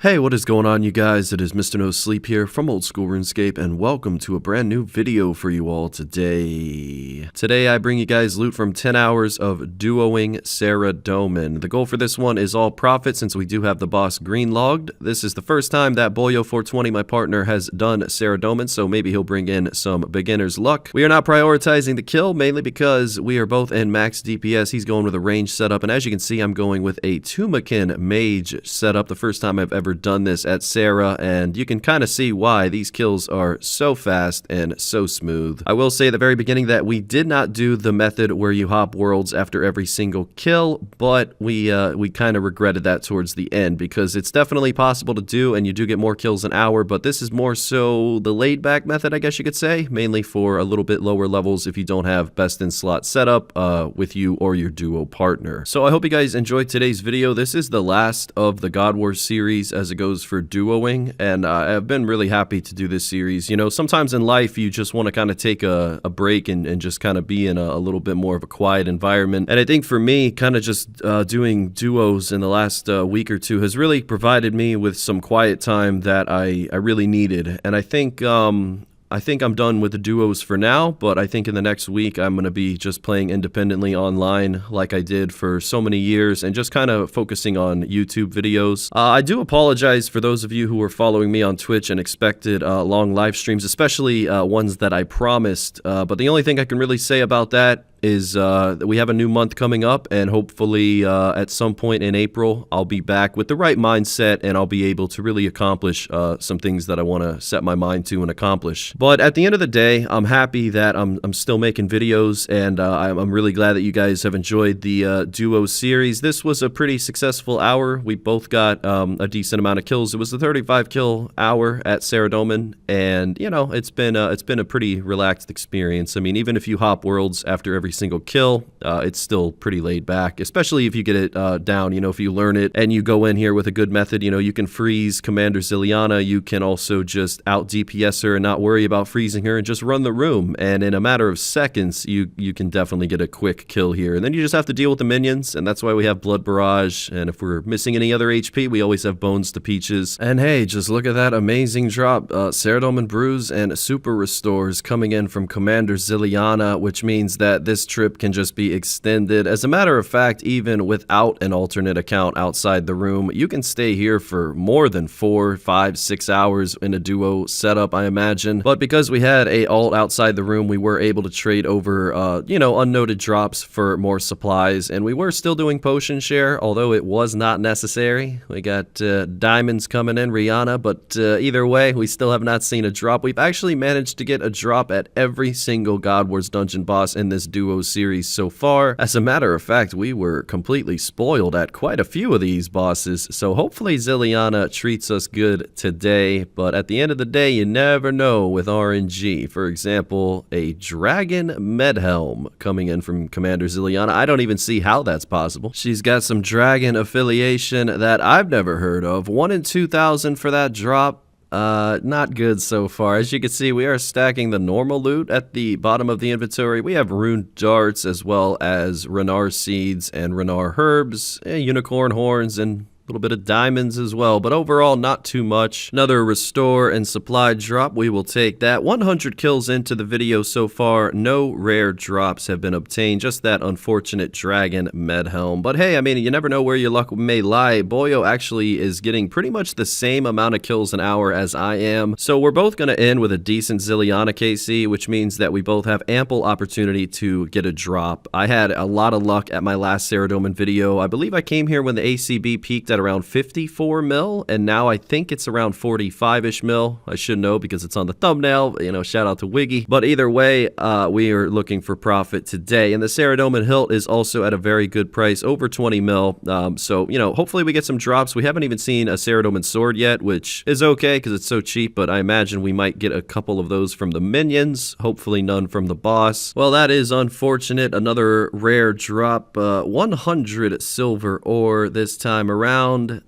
Hey, what is going on, you guys? It is Mr. No Sleep here from Old School RuneScape, and welcome to a brand new video for you all today. Today, I bring you guys loot from 10 hours of duoing Saradomin. The goal for this one is all profit since we do have the boss green logged. This is the first time that Boyo420, my partner, has done Saradomin, so maybe he'll bring in some beginner's luck. We are not prioritizing the kill, mainly because we are both in max DPS. He's going with a range setup, and as you can see, I'm going with a Tumakin mage setup. The first time I've ever done this at Sarah, and you can kind of see why these kills are so fast and so smooth. I will say at the very beginning that we did not do the method where you hop worlds after every single kill, but we kind of regretted that towards the end because it's definitely possible to do and you do get more kills an hour, but this is more so the laid back method, I guess you could say, mainly for a little bit lower levels if you don't have best in slot setup with you or your duo partner. So I hope you guys enjoyed today's video. This is the last of the God Wars series as it goes for duoing, and I've been really happy to do this series. You know, sometimes in life you just want to kind of take a break and just kind of be in a little bit more of a quiet environment, and I think for me, kind of just doing duos in the last week or two has really provided me with some quiet time that I really needed, and I think I'm done with the duos for now, but I think in the next week I'm going to be just playing independently online like I did for so many years and just kind of focusing on YouTube videos. I do apologize for those of you who were following me on Twitch and expected long live streams, especially ones that I promised, but the only thing I can really say about that is that we have a new month coming up, and hopefully at some point in April I'll be back with the right mindset and I'll be able to really accomplish some things that I want to set my mind to and accomplish. But at the end of the day, I'm happy that I'm still making videos, and I'm really glad that you guys have enjoyed the duo series. This was a pretty successful hour. We both got a decent amount of kills. It was the 35 kill hour at Saradomin, and you know, it's been a pretty relaxed experience. I mean, even if you hop worlds after every single kill, it's still pretty laid back, especially if you get it down. You know, if you learn it and you go in here with a good method, you know, you can freeze Commander Ziliana. You can also just out DPS her and not worry about freezing her and just run the room, and in a matter of seconds you can definitely get a quick kill here, and then you just have to deal with the minions, and that's why we have Blood Barrage, and if we're missing any other HP, we always have Bones to Peaches. And hey, just look at that amazing drop. Saradomin Brews and Super Restores coming in from Commander Ziliana, which means that this trip can just be extended. As a matter of fact, even without an alternate account outside the room, you can stay here for more than 4, 5, 6 hours in a duo setup, I imagine. But because we had a alt outside the room, we were able to trade over, you know, unnoted drops for more supplies, and we were still doing potion share, although it was not necessary. We got diamonds coming in, Arianna, but either way, we still have not seen a drop. We've actually managed to get a drop at every single God Wars dungeon boss in this duo series so far. As a matter of fact, we were completely spoiled at quite a few of these bosses, so hopefully Ziliana treats us good today, but at the end of the day, you never know with RNG. For example, a Dragon Medhelm coming in from Commander Ziliana. I don't even see how that's possible. She's got some dragon affiliation that I've never heard of. 1 in 2,000 for that drop. Not good so far. As you can see, we are stacking the normal loot at the bottom of the inventory. We have rune darts as well as Renar seeds and Renar herbs, unicorn horns, and a little bit of diamonds as well, but overall not too much. Another restore and supply drop, we will take that. 100 kills into the video so far. No rare drops have been obtained, just that unfortunate Dragon Medhelm. But hey, I mean, you never know where your luck may lie. Boyo actually is getting pretty much the same amount of kills an hour as I am, so we're both going to end with a decent Ziliana KC, which means that we both have ample opportunity to get a drop. I had a lot of luck at my last Saradomin video. I believe I came here when the ACB peaked at around 54 mil, and now I think it's around 45-ish mil. I should know because it's on the thumbnail, you know, shout out to Wiggy. But either way, we are looking for profit today, and the Saradomin hilt is also at a very good price, over 20 mil. So, you know, hopefully we get some drops. We haven't even seen a Saradomin sword yet, which is okay because it's so cheap, but I imagine we might get a couple of those from the minions, hopefully none from the boss. Well, that is unfortunate. Another rare drop, 100 silver ore this time around.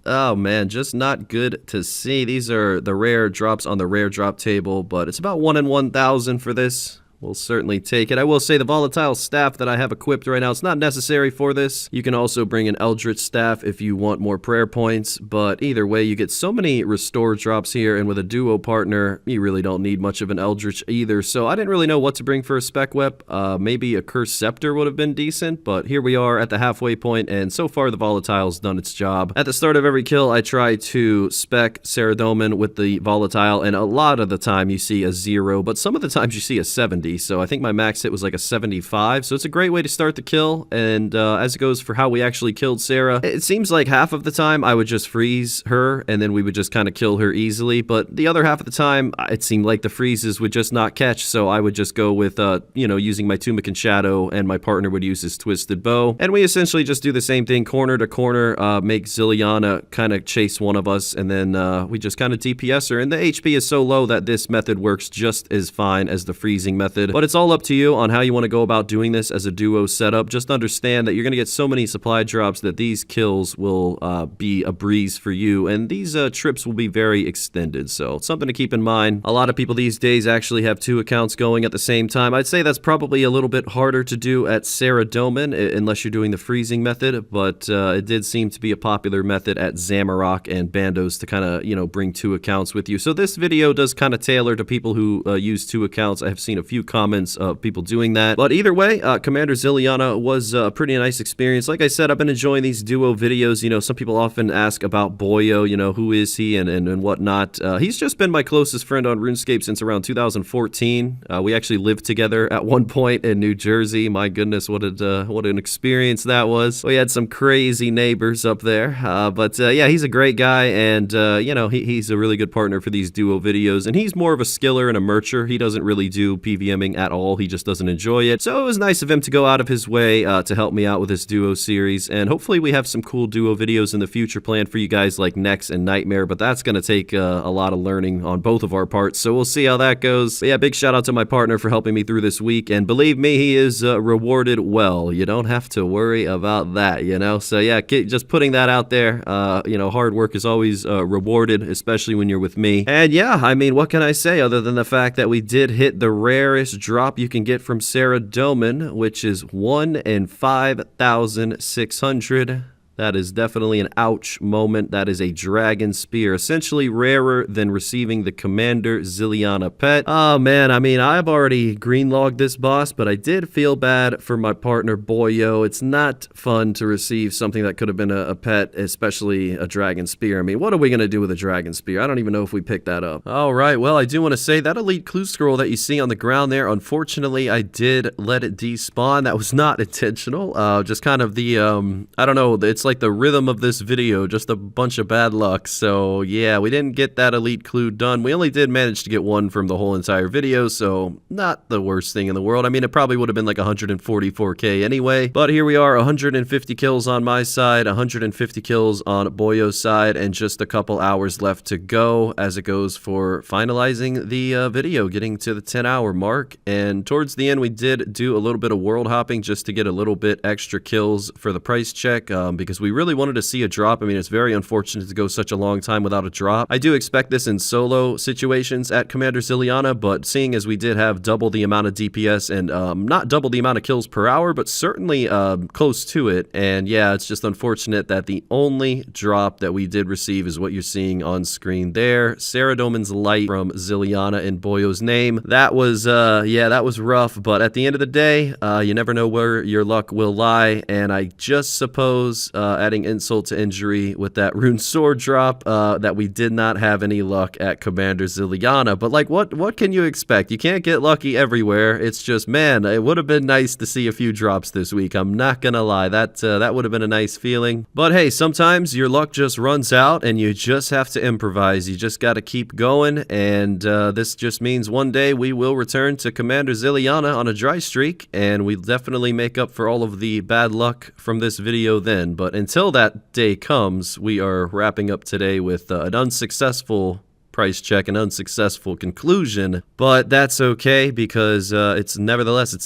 Oh man, just not good to see. These are the rare drops on the rare drop table, but it's about 1 in 1,000 for this. We'll certainly take it. I will say the volatile staff that I have equipped right now, it's not necessary for this. You can also bring an Eldritch staff if you want more prayer points, but either way, you get so many restore drops here, and with a duo partner, you really don't need much of an Eldritch either, so I didn't really know what to bring for a spec wep. Maybe a Cursed Scepter would have been decent, but here we are at the halfway point, and so far the volatile's done its job. At the start of every kill, I try to spec Saradomin with the volatile, and a lot of the time you see a 0, but some of the times you see a 70, so I think my max hit was like a 75, so it's a great way to start the kill. And as it goes for how we actually killed Sarah, it seems like half of the time I would just freeze her, and then we would just kind of kill her easily, but the other half of the time, it seemed like the freezes would just not catch, so I would just go with, you know, using my Tumican Shadow, and my partner would use his Twisted Bow, and we essentially just do the same thing, corner to corner, make Ziliana kind of chase one of us, and then we just kind of DPS her, and the HP is so low that this method works just as fine as the freezing method, but it's all up to you on how you want to go about doing this as a duo setup. Just understand that you're going to get so many supply drops that these kills will be a breeze for you, and these trips will be very extended, so it's something to keep in mind. A lot of people these days actually have 2 accounts going at the same time. I'd say that's probably a little bit harder to do at Saradomin unless you're doing the freezing method, but it did seem to be a popular method at Zamorak and Bandos to kind of, you know, bring 2 accounts with you. So this video does kind of tailor to people who use 2 accounts. I have seen a few comments of people doing that, but either way, Commander Ziliana was a pretty nice experience. Like I said, I've been enjoying these duo videos. You know, some people often ask about Boyo, you know, who is he and whatnot. He's just been my closest friend on RuneScape since around 2014. We actually lived together at one point in New Jersey. My goodness, what an experience that was. We had some crazy neighbors up there, but yeah, he's a great guy, and you know, he's a really good partner for these duo videos, and he's more of a skiller and a mercher. He doesn't really do PVMing at all. He just doesn't enjoy it, so it was nice of him to go out of his way to help me out with this duo series, and hopefully we have some cool duo videos in the future planned for you guys like Nex and Nightmare, but that's going to take a lot of learning on both of our parts, so we'll see how that goes. But yeah, big shout out to my partner for helping me through this week, and believe me, he is rewarded well. You don't have to worry about that, you know, so yeah, just putting that out there. You know, hard work is always rewarded, especially when you're with me. And yeah, I mean, what can I say other than the fact that we did hit the rarest drop you can get from Saradomin, which is 1 in 5,600. That is definitely an ouch moment. That is a Dragon Spear, essentially rarer than receiving the Commander Ziliana pet. Oh man, I mean, I've already green-logged this boss, but I did feel bad for my partner Boyo. It's not fun to receive something that could have been a pet, especially a Dragon Spear. I mean, what are we going to do with a Dragon Spear? I don't even know if we picked that up. Alright, well, I do want to say that Elite Clue Scroll that you see on the ground there, unfortunately, I did let it despawn. That was not intentional. Just kind of the, I don't know, it's like the rhythm of this video, just a bunch of bad luck. So yeah, we didn't get that elite clue done. We only did manage to get one from the whole entire video, so not the worst thing in the world. I mean, it probably would have been like 144k anyway, but here we are, 150 kills on my side, 150 kills on Boyo's side, and just a couple hours left to go as it goes for finalizing the video, getting to the 10-hour mark. And towards the end, we did do a little bit of world hopping just to get a little bit extra kills for the price check, because we really wanted to see a drop. I mean, it's very unfortunate to go such a long time without a drop. I do expect this in solo situations at Commander Ziliana, but seeing as we did have double the amount of DPS and not double the amount of kills per hour, but certainly close to it. And yeah, it's just unfortunate that the only drop that we did receive is what you're seeing on screen there. Saradomin's Light from Ziliana in Boyo's name. That was, yeah, that was rough, but at the end of the day, you never know where your luck will lie, and I just suppose adding insult to injury with that rune sword drop, that we did not have any luck at Commander Ziliana. But like, what can you expect? You can't get lucky everywhere. It's just, man, it would have been nice to see a few drops this week. I'm not gonna lie, that would have been a nice feeling. But hey, sometimes your luck just runs out and you just have to improvise. You just got to keep going, and this just means one day we will return to Commander Ziliana on a dry streak, and we'll definitely make up for all of the bad luck from this video then. But until that day comes, we are wrapping up today with an unsuccessful price check an unsuccessful conclusion, but that's okay because it's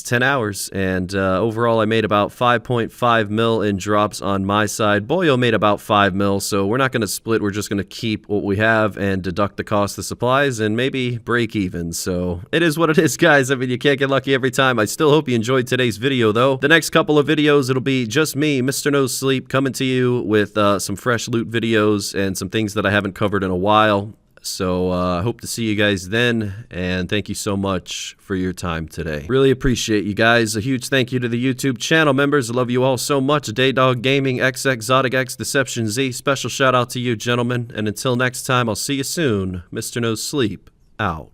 10 hours, and overall I made about 5.5 mil in drops on my side. Boyo made about 5 mil, so we're not going to split. We're just going to keep what we have and deduct the cost of supplies and maybe break even. So it is what it is, guys. I mean, you can't get lucky every time. I still hope you enjoyed today's video, though. The next couple of videos, it'll be just me, Mr. No Sleep, coming to you with some fresh loot videos and some things that I haven't covered in a while. So I hope to see you guys then, and thank you so much for your time today. Really appreciate you guys. A huge thank you to the YouTube channel members. I love you all so much. DaeDogGaming, xXzoticx, DeceptionZ. Special shout out to you, gentlemen. And until next time, I'll see you soon. Mr. No Sleep, out.